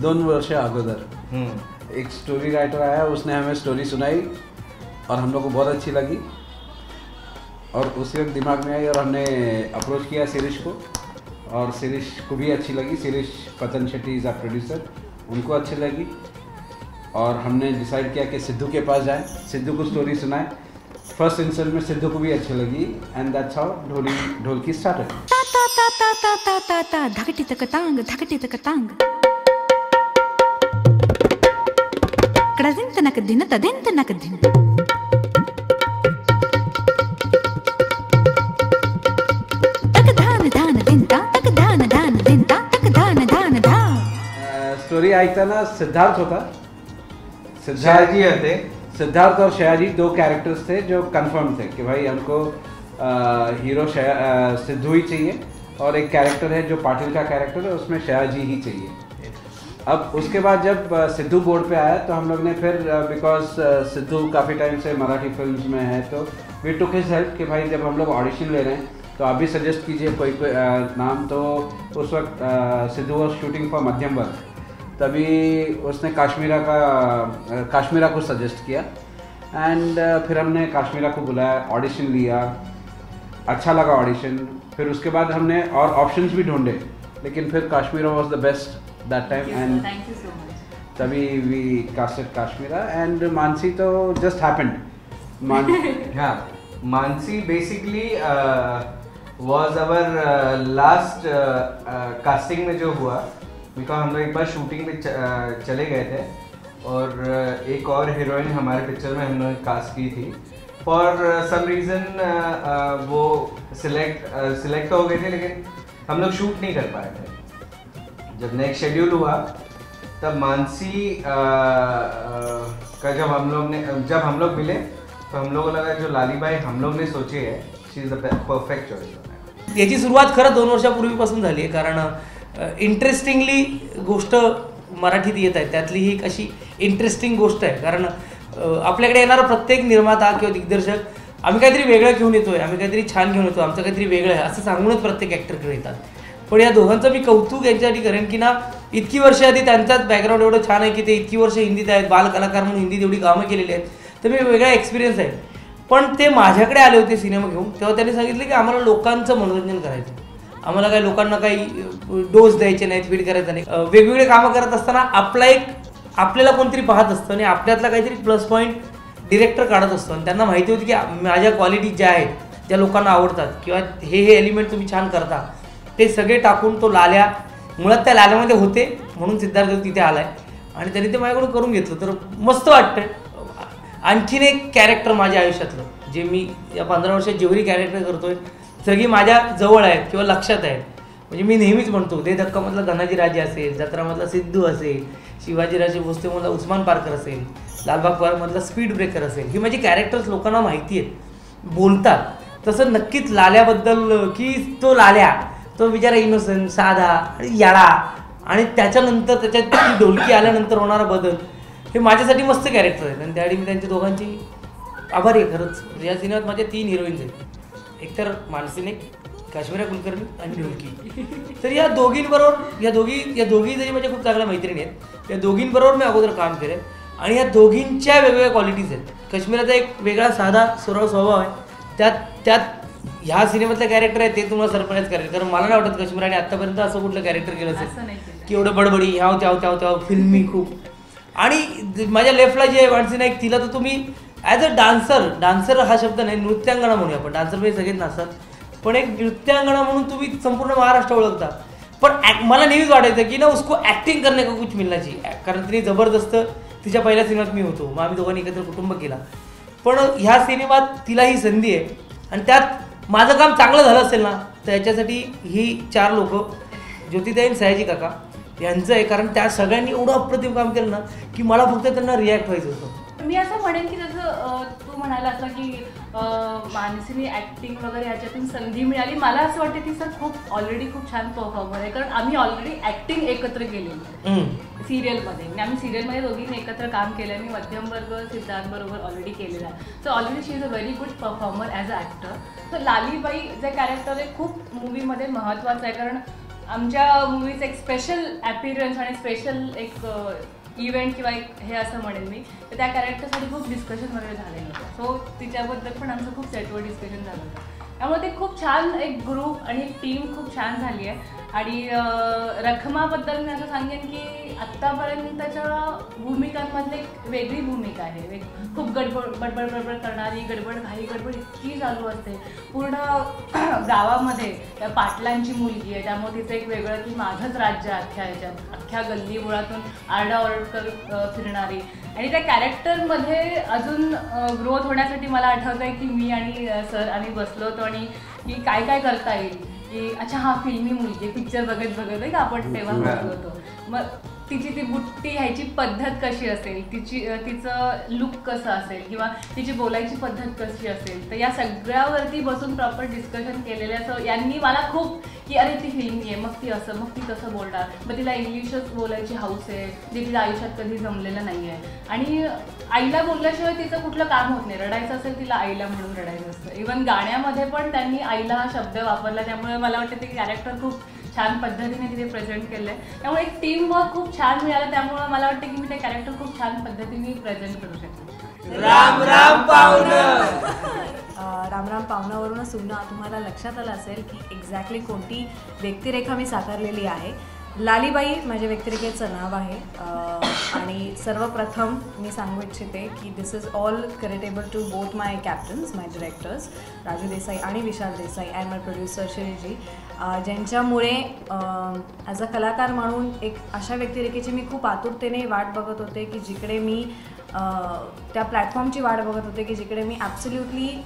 2 वर्ष अगोदर एक स्टोरी राइटर आया, उसने हमें स्टोरी सुनाई और हम लोग को बहुत अच्छी लगी और उसी वक्त दिमाग में आई और हमने अप्रोच किया शिरीष को और शिरीष को भी अच्छी लगी। शिरीष पतन शेट्टी इज़ अ प्रोड्यूसर, उनको अच्छी लगी और हमने डिसाइड किया कि सिद्धू के पास जाएं, सिद्धू को स्टोरी सुनाएं। फर्स्ट इंस्टेंट में सिद्धू को भी अच्छी लगी and that's how dholki started. धकटी तक तांग धकटी तक तांग कडजिन तनक दिन तदिन तनक दिन तक धान धान दिनता तक धान धान दिनता तक धान धान धा। स्टोरी ऐकताना सिद्धार्थ होता, शयाजी होते, सिद्धार्थ और शयाजी 2 कैरेक्टर्स थे जो कंफर्म थे कि भाई हमको हीरो सिद्धू ही चाहिए और एक कैरेक्टर है जो पाटिल का कैरेक्टर है, उसमें शयाजी ही चाहिए। अब उसके बाद जब सिद्धू बोर्ड पे आया तो हम लोग ने फिर बिकॉज सिद्धू काफ़ी टाइम से मराठी फिल्म्स में है तो वी टुक हिज हेल्प कि भाई जब हम लोग ऑडिशन ले रहे हैं तो आप भी सजेस्ट कीजिए कोई नाम। तो उस वक्त सिद्धू वॉज शूटिंग फॉर मध्यम वर्ग, तभी उसने काश्मीरा को सजेस्ट किया एंड फिर हमने काश्मीरा को बुलाया, ऑडिशन लिया, अच्छा लगा ऑडिशन। फिर उसके बाद हमने और ऑप्शंस भी ढूंढे लेकिन फिर Kashmira was the best that time and तभी we casted Kashmira and Mansi तो जस्ट हैपेंड। हाँ, Mansi basically was our last casting में जो हुआ, बिकॉज हम लोग एक बार शूटिंग में चले गए थे और एक और हीरोइन हमारे पिक्चर में हम लोग कास्ट की थी। फॉर सम रीज़न वो सिलेक्ट हो गए थे लेकिन हम लोग शूट नहीं कर पाए थे। जब नेक्स्ट शेड्यूल हुआ तब मानसी का जब हम लोग मिले तो हम लोगों को लगा जो लाली बाई हम लोग ने सोची है शी इज द परफेक्ट चॉइस। याची सुरुवात खरं 2 वर्षापूर्वीपासून झाली आहे, कारण इंटरेस्टिंगली गोष्ट मराठीत येत आहे, त्यातली ही एक अशी इंटरेस्टिंग गोष्ट आहे कारण आपल्याकडे येणारा प्रत्येक निर्माता किंवा दिग्दर्शक आम्ही काहीतरी वेगळं घेऊन येतोय, आम्ही काहीतरी छान घेऊन येतो, आमचं काहीतरी वेगळं आहे असं सांगूनच प्रत्येक ॲक्टरकडे येतात। पण या दोघांचं मी कौतुक यांच्यासाठी करेन की ना, इतकी वर्ष आधी त्यांचाच बॅकग्राऊंड एवढं छान आहे की ते इतकी वर्ष हिंदीत आहेत, बालकलाकार म्हणून हिंदीत एवढी कामं केलेली आहेत, तर मी वेगळा एक्सपिरियन्स आहे। पण ते माझ्याकडे आले होते सिनेमा घेऊन, तेव्हा त्यांनी सांगितलं की आम्हाला लोकांचं मनोरंजन करायचं, आम्हाला काही लोकांना काही डोस द्यायचे नाहीत, फीड करायचं नाही। वेगवेगळे कामं करत असताना आपल्याला कोणतरी पाहत असतं आणि आपल्यातला काहीतरी प्लस पॉईंट डिरेक्टर काढत असतो आणि त्यांना माहिती होती की माझ्या क्वालिटी ज्या आहेत ज्या लोकांना आवडतात किंवा हे एलिमेंट तुम्ही छान करता ते सगळे टाकून तो लाल्या मुळात त्या लाल्यामध्ये होते म्हणून सिद्धार्थ तिथे आलाय आणि त्यांनी ते माझ्याकडून करून घेतलं, तर मस्त वाटतं। आणखीन एक कॅरेक्टर माझ्या आयुष्यातलं जे मी या 15 वर्षात जेवढी कॅरेक्टर करतोय सगळी माझ्या जवळ आहेत किंवा लक्षात आहेत। म्हणजे मी नेहमीच म्हणतो दे धक्कामधला धनाजी राजे असेल, जत्रामधला सिद्धू असेल, शिवाजीराजे भोसलेमधला उस्मान पारकर असेल, लालबाग परमधला स्पीड ब्रेकर असेल, ही माझी कॅरेक्टर्स लोकांना माहिती आहेत, बोलतात। तसं नक्कीच लाल्याबद्दल की तो लाल्या तो बिचारा इनोसंट साधा आणि याडा आणि त्याच्यानंतर त्याच्यात ती ढोलकी आल्यानंतर होणारा बदल हे माझ्यासाठी मस्त कॅरेक्टर आहेत आणि त्यावेळी मी त्यांच्या दोघांची आभारी आहे खरंच। या सिनेमात माझ्या 3 हिरोईन्स आहेत, एकतर मानसीने, काश्मीरा कुलकर्णी आणि ढोलकी। तर या दोघींबरोबर या दोघी जरी माझ्या खूप चांगल्या मैत्रिणी आहेत, या दोघींबरोबर मी अगोदर काम केलं आणि या दोघींच्या वेगवेगळ्या क्वालिटीज आहेत। काश्मीराचा एक वेगळा साधा सरळ स्वभाव आहे, त्यात ह्या सिनेमातलं कॅरेक्टर आहे ते तुम्हाला सरप्राईज करेल, कारण मला नाही वाटत काश्मीराने आत्तापर्यंत असं कुठलं कॅरेक्टर केलं असेल की एवढं बडबडी ह्याव त्याव फिल्मी खूप। आणि माझ्या लेफ्टला जी आहे मानसी नाईक, तिला तर तुम्ही ॲज अ डान्सर हा शब्द नाही, नृत्यांगना म्हणूया आपण, डान्सर म्हणजे सगळेच नाचतात, पण एक नृत्यांगना म्हणून तुम्ही संपूर्ण महाराष्ट्र ओळखता। पण मला नेहमीच वाटायचं की ना उसको ॲक्टिंग करणे का कुछ मिलना चाहिए, कारण तिने जबरदस्त तिच्या पहिल्या सिनेमात मी होतो, मग आम्ही दोघांनी एकत्र कुटुंब केला। पण ह्या सिनेमात तिला ही संधी आहे आणि त्यात माझं काम चांगलं झालं असेल ना तर याच्यासाठी ही 4 लोक ज्योतिताई आणि सयाजी काका यांचं आहे, कारण त्या सगळ्यांनी एवढं अप्रतिम काम केलं ना की मला फक्त त्यांना रिॲक्ट व्हायचं होतं। मी असं म्हणेन की जसं तू म्हणाला असं की मानसीने ॲक्टिंग वगैरे ह्याच्यातून संधी मिळाली, मला असं वाटतं की सर ऑलरेडी खूप छान परफॉर्मर आहे, कारण आम्ही ऑलरेडी ॲक्टिंग एकत्र केलेली आहे सिरियलमध्ये, म्हणजे आम्ही सिरियलमध्ये दोघींनी एकत्र काम केलं आहे। मी मध्यम वर्ग सिद्धार्थबरोबर ऑलरेडी केलेला आहे, so already she is a very good performer as a actor. तर लालीबाई जे कॅरेक्टर आहे खूप मूवीमध्ये महत्त्वाचं आहे, कारण आमच्या मूवीचं एक स्पेशल ॲपिरन्स आणि स्पेशल एक इव्हेंट किंवा एक हे असं म्हणेन मी, तर त्या कॅरेक्टरसाठी खूप डिस्कशन वगैरे झालेलं होतं. सो तिच्याबद्दल पण आमचं खूप सेटवर डिस्कशन झालं होतं. त्यामुळे ते खूप छान एक ग्रुप आणि एक टीम खूप छान झाली आहे. आणि रखमाबद्दल मी असं सांगेन की आत्तापर्यंतच्या भूमिकांमधली एक वेगळी भूमिका आहे. खूप बडबड करणारी, घाई गडबड इतकी चालू असते पूर्ण गावामध्ये. त्या पाटलांची मुलगी आहे, त्यामुळे तिचं एक वेगळं की माझंच राज्य अख्ख्या गल्ली मुळातून आरडाओरड करत फिरणारी. आणि त्या कॅरेक्टरमध्ये अजून ग्रोथ होण्यासाठी मला आठवतं आहे की मी आणि सर आम्ही बसलो होतो आणि की काय काय करता येईल, की अच्छा हा फिल्मी मुलगी पिक्चर बघत आहे का आपण तेव्हा बघलो होतो. मग तिची ती बुट्टी ह्याची पद्धत कशी असेल, तिचं लुक कसं असेल किंवा तिची बोलायची पद्धत कशी असेल, तर या सगळ्यावरती बसून प्रॉपर डिस्कशन केलेलं असं यांनी मला खूप की अरे ती फिल्मी आहे, मग ती असं, मग ती तसं बोलणार, मग तिला इंग्लिशच बोलायची हौस आहे जे तिला आयुष्यात कधी जमलेलं नाही आहे. आणि आईला बोलल्याशिवाय तिचं कुठलं काम होत नाही. रडायचं असेल तिला आईला म्हणून रडायचं असतं. इव्हन गाण्यामध्ये पण त्यांनी आईला हा शब्द वापरला. त्यामुळे मला वाटतं ते कॅरेक्टर खूप छान पद्धतीने तिथे प्रेझेंट केलं आहे. त्यामुळे एक टीम वर्क खूप छान मिळालं. त्यामुळे मला वाटतं की मी ते कॅरेक्टर खूप छान पद्धतीने प्रेझेंट करू शकते. राम राम पाहुणं. राम राम पाहुणावरूनच तुम्हाला लक्षात आलं असेल की एक्झॅक्टली कोणती व्यक्तिरेखा मी साकारलेली आहे. लालीबाई माझ्या व्यक्तिरेखेचं नाव आहे. आणि सर्वप्रथम मी सांगू इच्छिते की this is all creditable to both my captains, my directors Raju Desai आणि Vishal Desai and my producer Shriji, ज्यांच्यामुळे ॲज अ कलाकार म्हणून एक अशा व्यक्तिरेखेची मी खूप आतुरतेने वाट बघत होते की जिकडे मी त्या प्लॅटफॉर्मची वाट बघत होते की जिकडे मी ॲब्सोल्युटली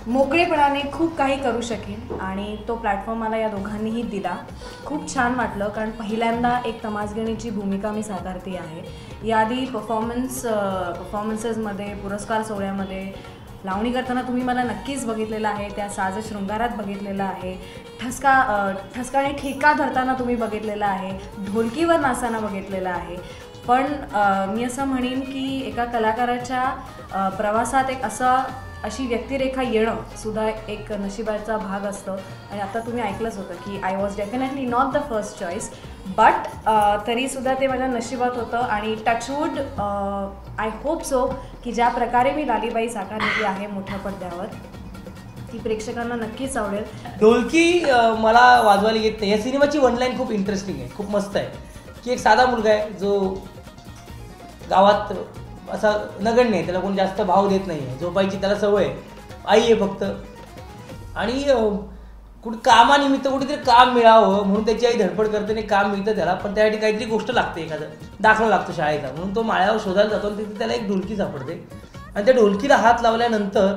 मोकळेपणाने खूप काही करू शकेन. आणि तो प्लॅटफॉर्म मला या दोघांनीही दिला. खूप छान वाटलं कारण पहिल्यांदा एक तमासगिरीची भूमिका मी साकारते आहे. याआधी परफॉर्मन्सेसमध्ये, पुरस्कार सोहळ्यामध्ये लावणी करताना तुम्ही मला नक्कीच बघितलेलं आहे. त्या साज शृंगारात बघितलेलं आहे. ठसका आणि ठेका धरताना तुम्ही बघितलेलं आहे. ढोलकीवर नाचताना बघितलेलं आहे. पण मी असं म्हणेन की एका कलाकाराच्या प्रवासात एक अशी व्यक्तिरेखा येणं सुद्धा एक नशिबाचा भाग असतं. आणि आता तुम्ही ऐकलंच होतं की I was definitely not the first choice, but तरीसुद्धा ते माझ्या नशिबात होतं. आणि टचवूड आय होप सो की ज्या प्रकारे मी लालीबाई साकारलेली आहे मोठ्या पडद्यावर ती प्रेक्षकांना नक्कीच आवडेल. ढोलकी मला वाजवायला येत नाही. या सिनेमाची वनलाईन खूप इंटरेस्टिंग आहे, खूप मस्त आहे. की एक साधा मुलगा आहे जो गावात असा नगण्य आहे, त्याला कोणी जास्त भाव देत नाही आहे, झोपायची त्याला सवय आहे, आई आहे फक्त. आणि कुठे कामानिमित्त कुठेतरी काम मिळावं म्हणून त्याची आई धडपड करते आणि काम मिळतं त्याला. पण त्यासाठी काहीतरी गोष्ट लागते, एखादं दाखला लागतो शाळेचा, म्हणून तो माळ्यावर शोधायला जातो आणि तिथे त्याला एक ढोलकी सापडते. आणि त्या ढोलकीला हात लावल्यानंतर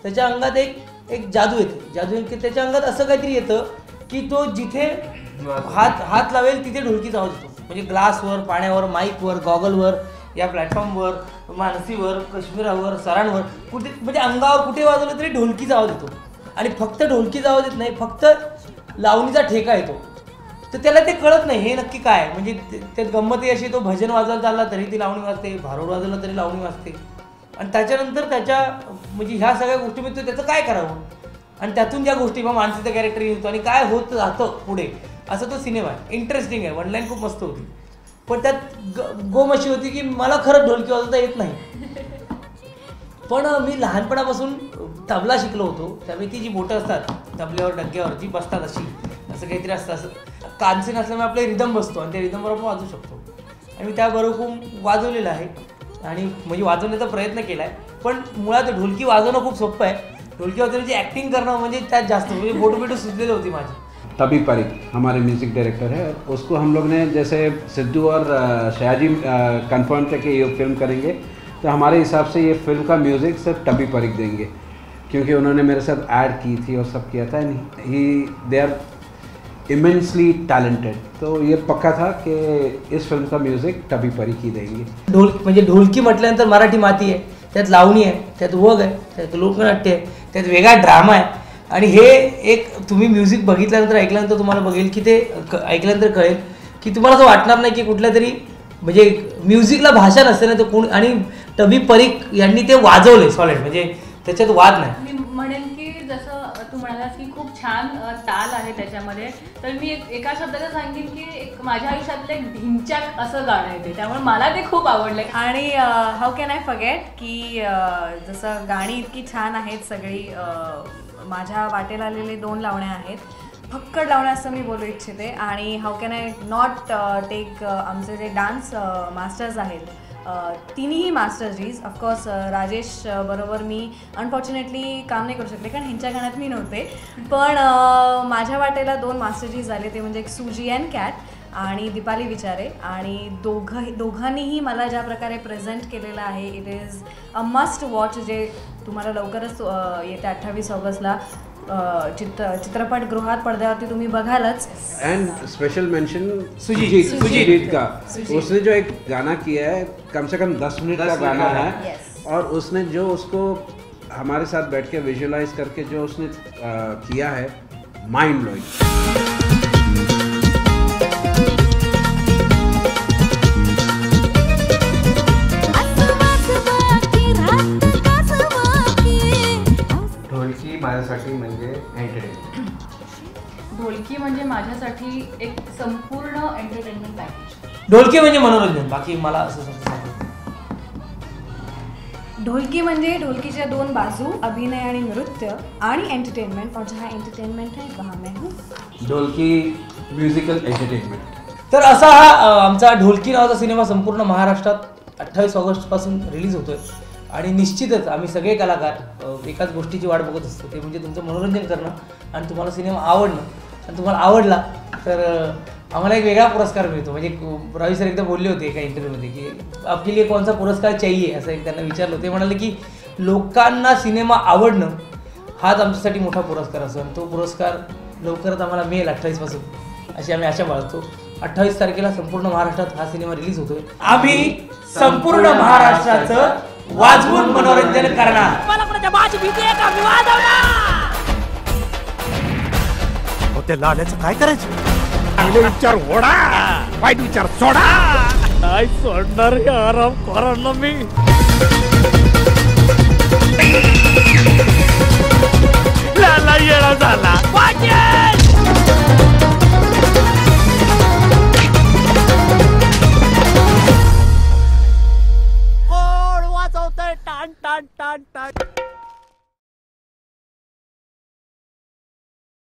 त्याच्या अंगात एक जादू येते. त्याच्या अंगात असं काहीतरी येतं की तो जिथे हात लावेल तिथे ढोलकीचा आवाज येतो. म्हणजे ग्लासवर, पाण्यावर, माईकवर, गॉगलवर, या प्लॅटफॉर्मवर, मानसीवर, काश्मीरावर, सरांवर, कुठे म्हणजे अंगावर कुठे वाजवलं तरी ढोलकीचा आवाज येतो. आणि फक्त ढोलकीचा आवाज येत नाही, फक्त लावणीचा ठेका येतो. तर त्याला ते कळत नाही हे नक्की काय. म्हणजे त्यात गंमत अशी, तो भजन वाजवायला चालला तरी ती लावणी वाजते, भारुड वाजवला तरी लावणी वाजते. आणि त्याच्यानंतर त्याच्या म्हणजे ह्या सगळ्या गोष्टी मिळतो, त्याचं काय करावं आणि त्यातून ज्या गोष्टी मग मानसीचा कॅरेक्टर येतो आणि काय होत राहतं पुढे, असं तो सिनेमा आहे. इंटरेस्टिंग आहे. वनलाईन खूप मस्त होती. पण त्यात गोम अशी होती की मला खरंच ढोलकी वाजवता येत नाही. पण मी लहानपणापासून तबला शिकलो होतो. त्यामुळे ती जी बोटं असतात तबल्यावर, डग्ग्यावर जी बसतात असं काहीतरी असतं. असं कानसे नसल्यामुळे आपले रिदम बसतो आणि त्या रिदमवर आपण वाजवू शकतो. आणि मी त्याबरोबर खूप वाजवलेलं आहे आणि म्हणजे वाजवण्याचा प्रयत्न केला आहे. पण मुळात ढोलकी वाजवणं खूप सोपं आहे. ढोलकी वाजवण्याची ॲक्टिंग करणं म्हणजे त्यात जास्त, म्हणजे बोटं सुचलेली होती माझी. तभी परीख हमारे म्यूज़िक डायरेक्टर है, उसको हम लोग ने जैसे सिद्धू और शाहजी कंफर्म किया कि ये फिल्म करेंगे, तो हमारे हिसाब से ये फिल्म का म्यूज़िक सिर्फ तभी परीख देंगे, क्योंकि उन्होंने मेरे साथ ऐड की थी और सब किया था. They are immensely talented. तो ये पक्का था कि इस फिल्म का म्यूज़िक तभी परीख ही देंगे. म्हणजे ढोलकी म्हटल्यानंतर मराठी माती आहे, त्यात लावणी आहे, त्यात वग आहे, त्यात लोकनाट्य आहे, त्यात वेगळा ड्रामा आहे. आणि हे एक तुम्ही म्युझिक बघितल्यानंतर, ऐकल्यानंतर तुम्हाला बघेल की ते ऐकल्यानंतर कळेल की तुम्हाला असं वाटणार नाही की कुठल्या तरी म्हणजे म्युझिकला भाषा नसते ना, तर कोण. आणि तभी परीख यांनी ते वाजवले सॉलिड, म्हणजे त्याच्यात वाद नाही. मी म्हणेन की जसं तू म्हणालास की खूप छान ताल आहे त्याच्यामध्ये. तर मी एका शब्दाने सांगेन की एक माझ्या आयुष्यातलं एक ढिंच्याक असं गाणं आहे ते, त्यामुळे मला ते खूप आवडलं. आणि हाऊ कॅन आय फॉरगेट की जसं गाणी इतकी छान आहेत सगळी, माझ्या वाटेला आलेले 2 लावण्या आहेत, फक्कड लावण्या असं मी बोलू इच्छिते. आणि how can I not take आमचे जे डान्स मास्टर्स आहेत, तिन्ही मास्टर्स ऑफकोर्स राजेश बरोबर मी अनफॉर्च्युनेटली काम नाही करू शकले कारण ह्यांच्या गाण्यात मी नव्हते, पण माझ्या वाटेला 2 मास्टरजीज झाले, ते म्हणजे एक सुजी अँड कॅट आणि दीपाली विचारे. आणि दोघांनीही मला ज्या प्रकारे प्रेझेंट केलेलं आहे, it is a must watch, जे तुम्हाला लवकरच येत्या 28 ऑगस्टला चित्रपटगृहात पडद्यावरती तुम्ही बघालच. एंड स्पेशल मेंशन सुजीत का, उसने जो एक गाना किया है कम से कम 10 मिनट का गाना है, और उसने जो उसको हमारे साथ बैठ के विजुअलाइज करके जो उसने किया है, माइंड ब्लोइंग. ढोलकी माझ्यासाठी म्हणजे एंटरटेनमेंट. ढोलकी म्हणजे माझ्यासाठी एक संपूर्ण एंटरटेनमेंट पॅकेज. ढोलकी म्हणजे मनोरंजन, बाकी मला असं सांगतो. ढोलकी म्हणजे ढोलकीच्या 2 बाजू, अभिनय आणि नृत्य आणि एंटरटेनमेंट, और जहाँ एंटरटेनमेंट है वहाँ मैं हूँ. ढोलकी म्युझिकल एंटरटेनमेंट. तर असा हा आमचा ढोलकी नावाचा सिनेमा संपूर्ण महाराष्ट्रात 28 ऑगस्टपासून रिलीज होतोय. आणि निश्चितच आम्ही सगळे कलाकार एकाच गोष्टीची वाट बघत असतो, ते म्हणजे तुमचं मनोरंजन करणं आणि तुम्हाला सिनेमा आवडणं. आणि तुम्हाला आवडला तर आम्हाला एक वेगळा पुरस्कार मिळतो. म्हणजे रवी सर एकदा बोलले होते एका इंटरव्ह्यूमध्ये की आपके लिए कौन सा पुरस्कार चाहिए, असं एक त्यांना विचारलं. ते म्हणाले की लोकांना सिनेमा आवडणं हाच आमच्यासाठी मोठा पुरस्कार असतो, आणि तो पुरस्कार लवकरच आम्हाला मिळेल 28 पासून, अशी आम्ही आशा बाळगतो. 28 तारखेला संपूर्ण महाराष्ट्रात हा सिनेमा रिलीज होतोय. आम्ही संपूर्ण महाराष्ट्राचं वाजवून मनोरंजन करणार. त्या लाल्याचं काय करायचं? चांगले विचार ओढा, वाईट विचार सोडा. नाही सोडणार आराम करा मी. लाला येळा झाला.